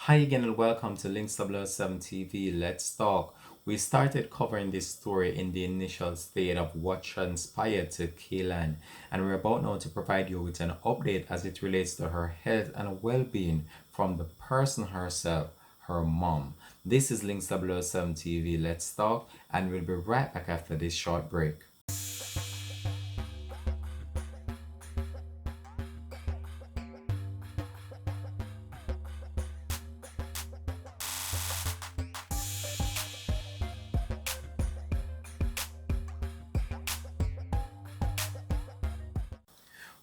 Hi again and welcome to Links 007 TV. Let's talk. We started covering this story in the initial state of what transpired to Kaylon, and we're about now to provide you with an update as it relates to her health and well-being from the person herself, her mom. This is Links 007 TV. Let's talk, and we'll be right back after this short break.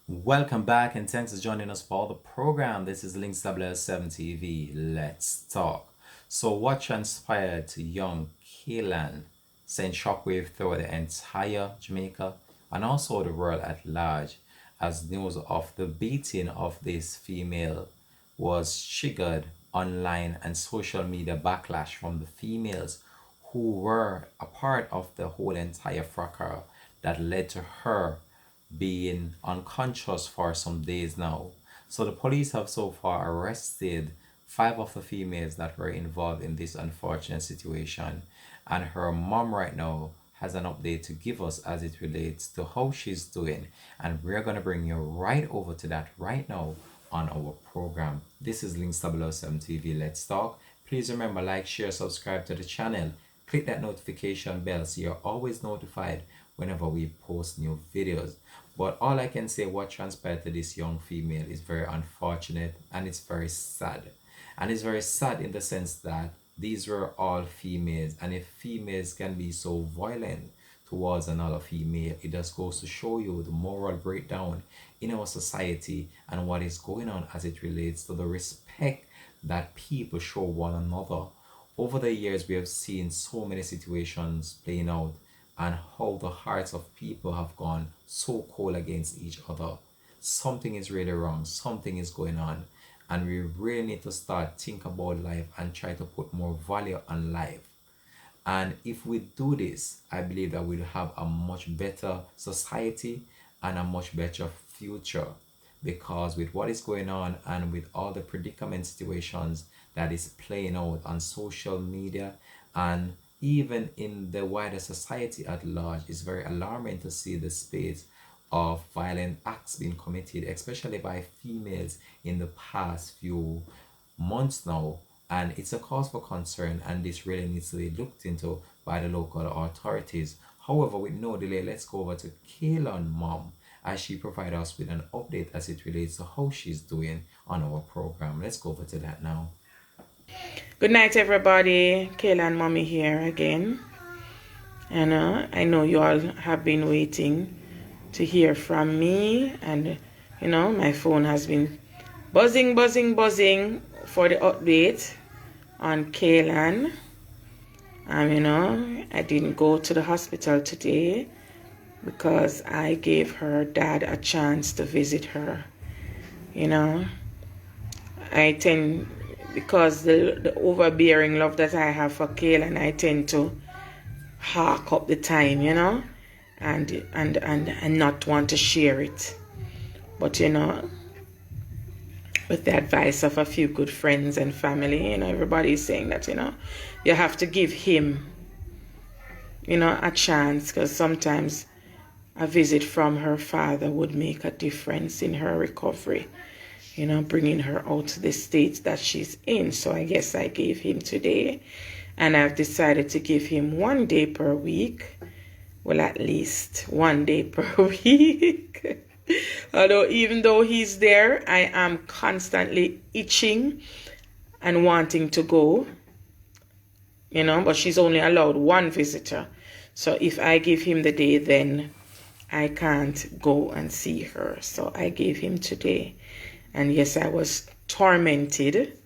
Welcome back and thanks for joining us for the program. This is Links 007 TV. Let's talk. So, what transpired to young Kaylon sent shockwave through the entire Jamaica and also the world at large as news of the beating of this female was triggered online and social media backlash from the females who were a part of the whole entire fracas that led to her being unconscious for some days now. So the police have so far arrested five of the females that were involved in this unfortunate situation. And her mom right now has an update to give us as it relates to how she's doing. And we're going to bring you right over to that right now on our program. This is Links 007 TV. Let's talk. Please remember, like, share, subscribe to the channel. Click that notification bell so you're always notified whenever we post new videos. But all I can say, what transpired to this young female is very unfortunate and it's very sad. And it's very sad in the sense that these were all females, and if females can be so violent towards another female, it just goes to show you the moral breakdown in our society and what is going on as it relates to the respect that people show one another. Over the years, we have seen so many situations playing out and how the hearts of people have gone so cold against each other. Something is really wrong, something is going on, and we really need to start think about life and try to put more value on life. And if we do this, I believe that we'll have a much better society and a much better future. Because with what is going on and with all the predicament situations that is playing out on social media and even in the wider society at large, it's very alarming to see the space of violent acts being committed, especially by females in the past few months now. And it's a cause for concern, and this really needs to be looked into by the local authorities. However, with no delay, let's go over to Kaylon mom as she provides us with an update as it relates to how she's doing on our program. Let's go over to that now. Good night, everybody. Kaylon mommy here again. And I know you all have been waiting to hear from me. And, my phone has been buzzing for the update on Kaylon. I didn't go to the hospital today because I gave her dad a chance to visit her. Because the overbearing love that I have for Kaylon, I tend to hawk up the time, and not want to share it. But with the advice of a few good friends and family, everybody is saying that, you have to give him, a chance, because sometimes a visit from her father would make a difference in her recovery. Bringing her out to the state that she's in. So I guess I gave him today. And I've decided to give him 1 day per week. Well, at least 1 day per week. Although, even though he's there, I am constantly itching and wanting to go. But she's only allowed one visitor. So if I give him the day, then I can't go and see her. So I gave him today. And yes, I was tormented.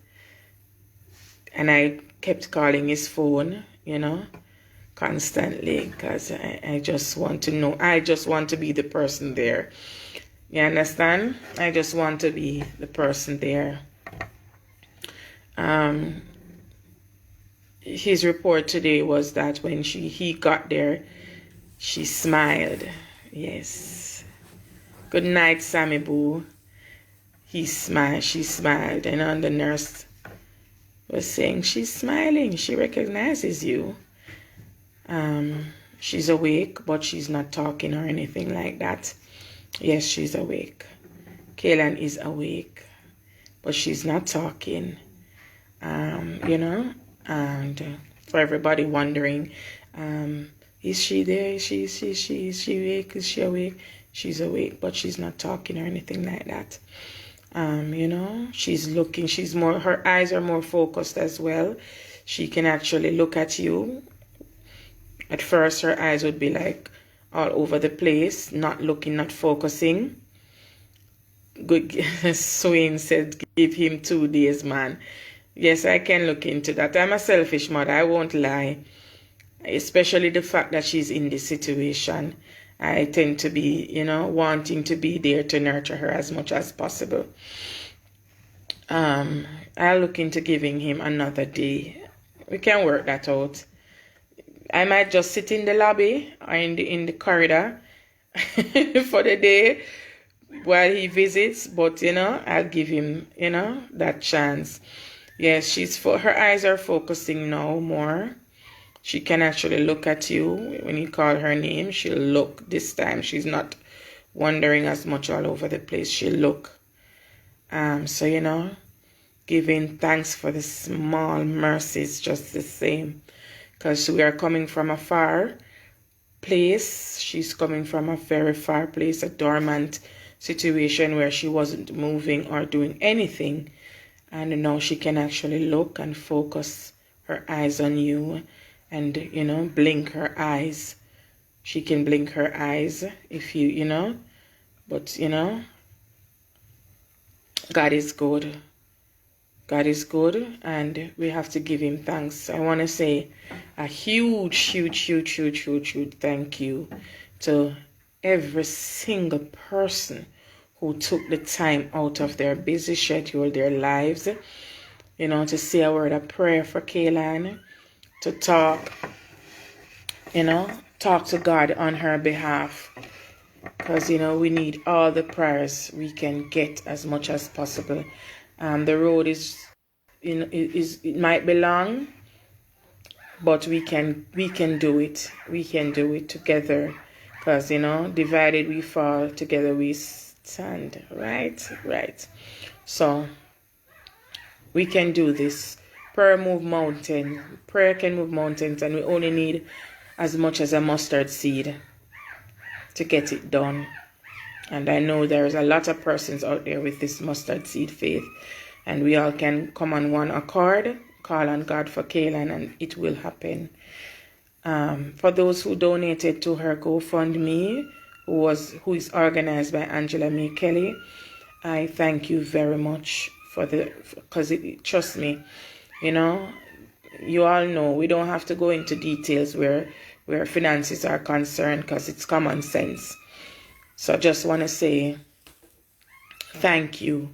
And I kept calling his phone, constantly. Because I just want to know. I just want to be the person there. You understand? I just want to be the person there. His report today was that when he got there, she smiled. Yes. Good night, Sammy Boo. She smiled, and the nurse was saying she's smiling. She recognizes you. She's awake, but she's not talking or anything like that. Yes, she's awake. Kaylon is awake, but she's not talking. You know, and for everybody wondering, is she there? Is she awake? Is she awake? She's awake, but she's not talking or anything like that. You know, she's looking, her eyes are more focused as well. She can actually look at you. At first, her eyes would be like all over the place, not looking, not focusing. Good. Swain said, give him 2 days, man. Yes, I can look into that. I'm a selfish mother, I won't lie. Especially the fact that she's in this situation. I tend to be, you know, wanting to be there to nurture her as much as possible. I'll look into giving him another day. We can work that out. I might just sit in the lobby or in the corridor for the day while he visits, but you know, I'll give him, you know, that chance. Yes, her eyes are focusing now more. She can actually look at you when you call her name. She'll look this time. She's not wandering as much all over the place. She'll look. So you know, giving thanks for the small mercies just the same. Because we are coming from a far place. She's coming from a very far place, a dormant situation where she wasn't moving or doing anything. And now she can actually look and focus her eyes on you and, you know, blink her eyes. She can blink her eyes if you know. But, you know, God is good. God is good, and we have to give him thanks. I want to say a huge thank you to every single person who took the time out of their busy schedule, their lives, you know, to say a word of prayer for Kaylon, to talk, you know, talk to God on her behalf. Because, you know, we need all the prayers we can get as much as possible. The road is, you know, it might be long, but we can do it. We can do it together. Because, you know, divided we fall, together we stand. Right. So we can do this. Prayer can move mountains, and we only need as much as a mustard seed to get it done. And I know there's a lot of persons out there with this mustard seed faith, and we all can come on one accord, call on God for Kaylon, and it will happen. For those who donated to her GoFundMe, who is organized by Angela May Kelly, I thank you very much because trust me, you know, you all know we don't have to go into details where finances are concerned, because it's common sense. So I just want to say thank you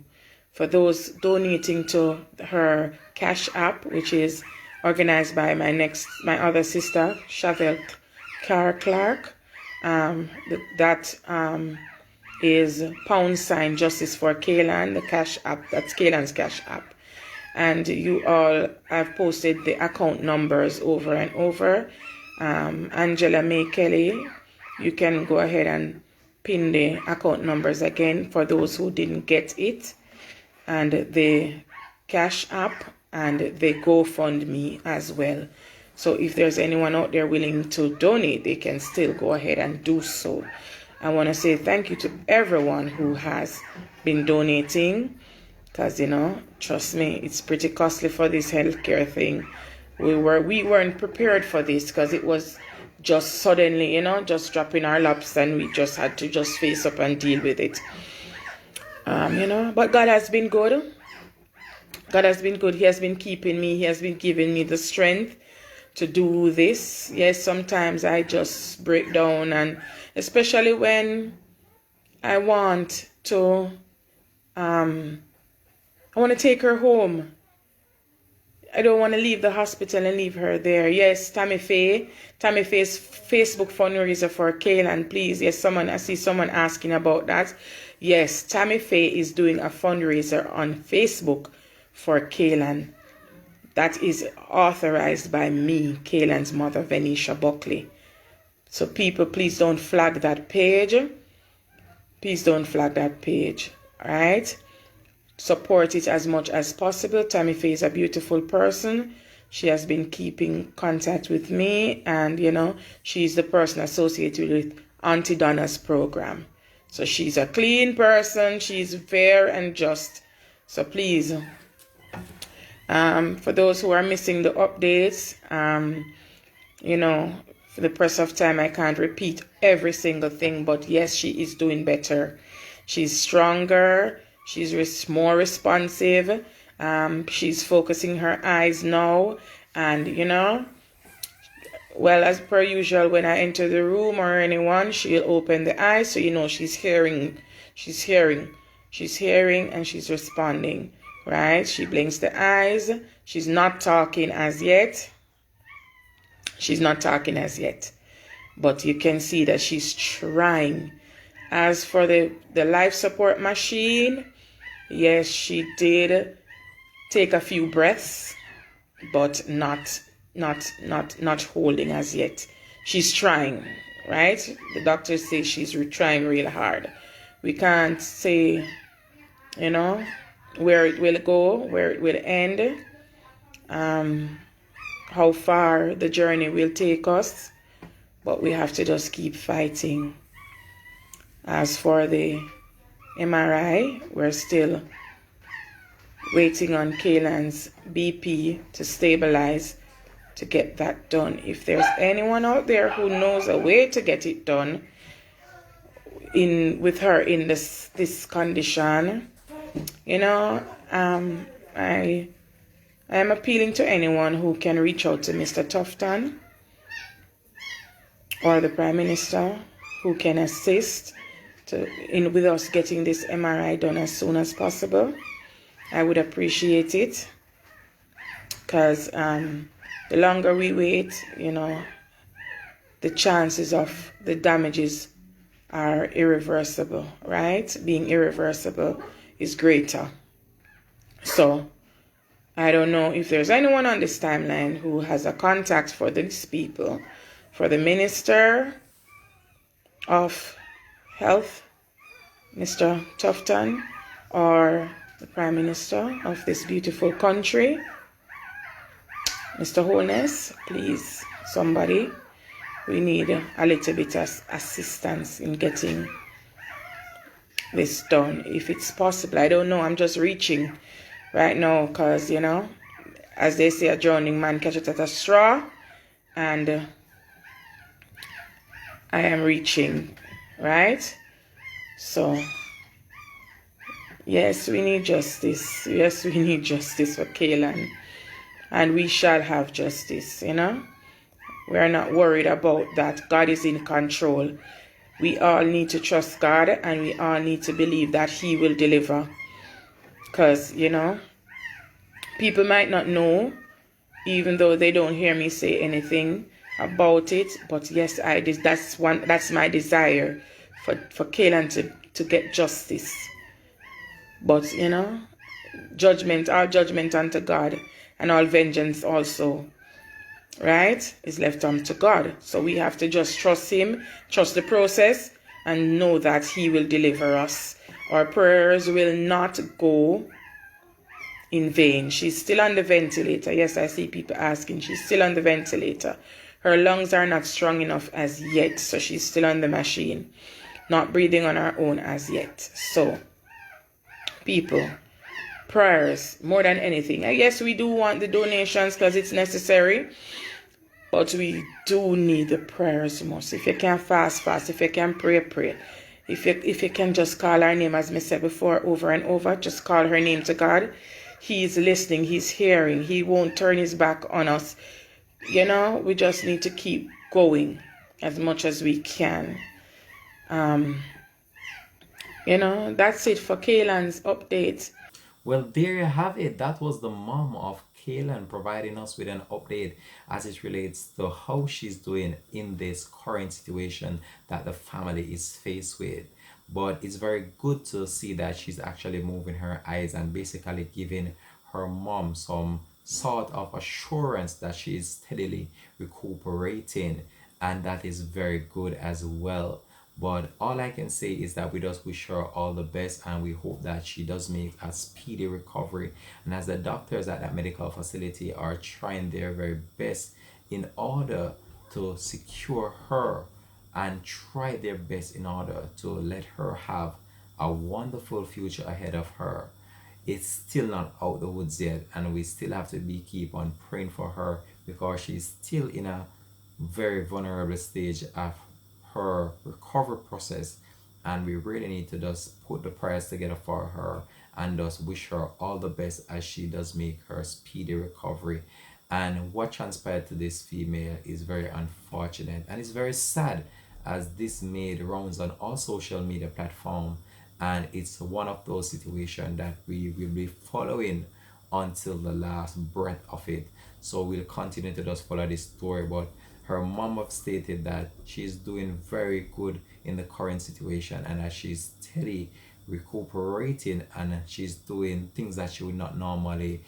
for those donating to her Cash App, which is organized by my other sister, Chevelle Clark. That is # Justice for Kaylon, the Cash App. That's Kaylon's Cash App. And you all have posted the account numbers over and over. Angela May Kelly, you can go ahead and pin the account numbers again for those who didn't get it, and the Cash App and the GoFundMe as well. So if there's anyone out there willing to donate, they can still go ahead and do so. I want to say thank you to everyone who has been donating, because, you know, trust me, it's pretty costly for this healthcare thing. We weren't prepared for this, because it was just suddenly, you know, just dropping our laps, and we just had to just face up and deal with it. You know, but God has been good. God has been good. He has been keeping me. He has been giving me the strength to do this. Yes, sometimes I just break down, and especially when I want to take her home. I don't want to leave the hospital and leave her there. Yes, Tammy Faye's Facebook fundraiser for Kaylon, please. Yes, I see someone asking about that. Yes, Tammy Faye is doing a fundraiser on Facebook for Kaylon. that is authorized by me, Kaylon's mother, Venetia Buckley. So people, please don't flag that page. Please don't flag that page. All right? Support it as much as possible. Tammy Faye is a beautiful person. She has been keeping contact with me, and she's the person associated with Auntie Donna's program. So she's a clean person. She's fair and just. So please, for those who are missing the updates, for the press of time, I can't repeat every single thing, but yes, she is doing better. She's stronger. She's more responsive. She's focusing her eyes now. And, well, as per usual, when I enter the room or anyone, she'll open the eyes. So, she's hearing. She's hearing. She's hearing and she's responding, right? She blinks the eyes. She's not talking as yet. She's not talking as yet. But you can see that she's trying. As for the life support machine, yes, she did take a few breaths, but not holding as yet. She's trying, right? The doctors say she's trying real hard. We can't say, where it will go, where it will end, how far the journey will take us, but we have to just keep fighting. As for the MRI, we're still waiting on Kaylon's BP to stabilize to get that done. If there's anyone out there who knows a way to get it done with her in this condition, I am appealing to anyone who can reach out to Mr. Tufton or the Prime Minister who can assist with us getting this MRI done as soon as possible. I would appreciate it, because the longer we wait, the chances of the damages are irreversible, right? Being irreversible is greater. So I don't know if there's anyone on this timeline who has a contact for these people, for the Minister of Health, Mr. Tufton, or the Prime Minister of this beautiful country, Mr. Holness. Please, somebody, we need a little bit of assistance in getting this done, if it's possible. I don't know, I'm just reaching right now, because, as they say, a drowning man catches at a straw, and I am reaching, right? So, yes, we need justice. Yes, we need justice for Kaylon, and we shall have justice, We are not worried about that. God is in control. We all need to trust God, and we all need to believe that He will deliver. Because, people might not know, even though they don't hear me say anything about it. But yes, that's my desire for Kaylon to get justice. But, all judgment unto God, and all vengeance also, right, is left unto God. So we have to just trust Him, trust the process, and know that He will deliver us. Our prayers will not go in vain. She's still on the ventilator. Yes, I see people asking. She's still on the ventilator. Her lungs are not strong enough as yet, so she's still on the machine, not breathing on her own as yet. So, people, prayers more than anything. I guess we do want the donations because it's necessary, but we do need the prayers most. If you can fast. If you can pray. If you can just call her name, as I said before, over and over, just call her name to God. He's listening, He's hearing, He won't turn His back on us. We just need to keep going as much as we can. That's it for Kaylon's update. Well, there you have it. That was the mom of Kaylon providing us with an update as it relates to how she's doing in this current situation that the family is faced with. But it's very good to see that she's actually moving her eyes and basically giving her mom some sort of assurance that she is steadily recuperating, and that is very good as well. But all I can say is that we just wish her all the best, and we hope that she does make a speedy recovery. And as the doctors at that medical facility are trying their very best in order to secure her and try their best in order to let her have a wonderful future ahead of her, it's still not out the woods yet, and we still have to be keep on praying for her because she's still in a very vulnerable stage of her recovery process, and we really need to just put the prayers together for her and just wish her all the best as she does make her speedy recovery. And what transpired to this female is very unfortunate and it's very sad, as this made rounds on all social media platforms, and it's one of those situations that we will be following until the last breath of it. So we'll continue to just follow this story. But her mom have stated that she's doing very good in the current situation, and that she's steady recuperating, and she's doing things that she would not normally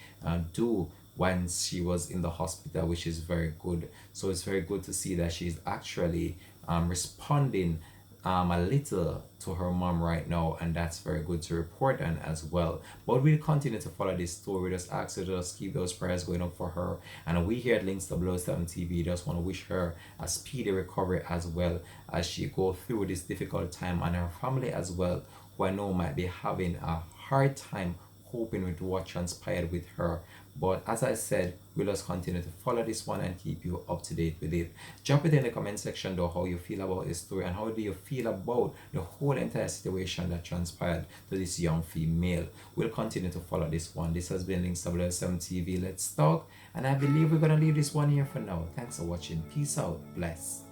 do when she was in the hospital, which is very good. So it's very good to see that she's actually responding a little to her mom right now, and that's very good to report on as well. But we'll continue to follow this story. We just ask you to just keep those prayers going up for her, and we here at Links 007 TV just want to wish her a speedy recovery as well as she go through this difficult time, and her family as well, who I know might be having a hard time coping with what transpired with her. But as I said, we'll just continue to follow this one and keep you up to date with it. Drop it in the comment section though how you feel about this story, and how do you feel about the whole entire situation that transpired to this young female. We'll continue to follow this one. This has been Links 007 TV. Let's talk. And I believe we're going to leave this one here for now. Thanks for watching. Peace out. Bless.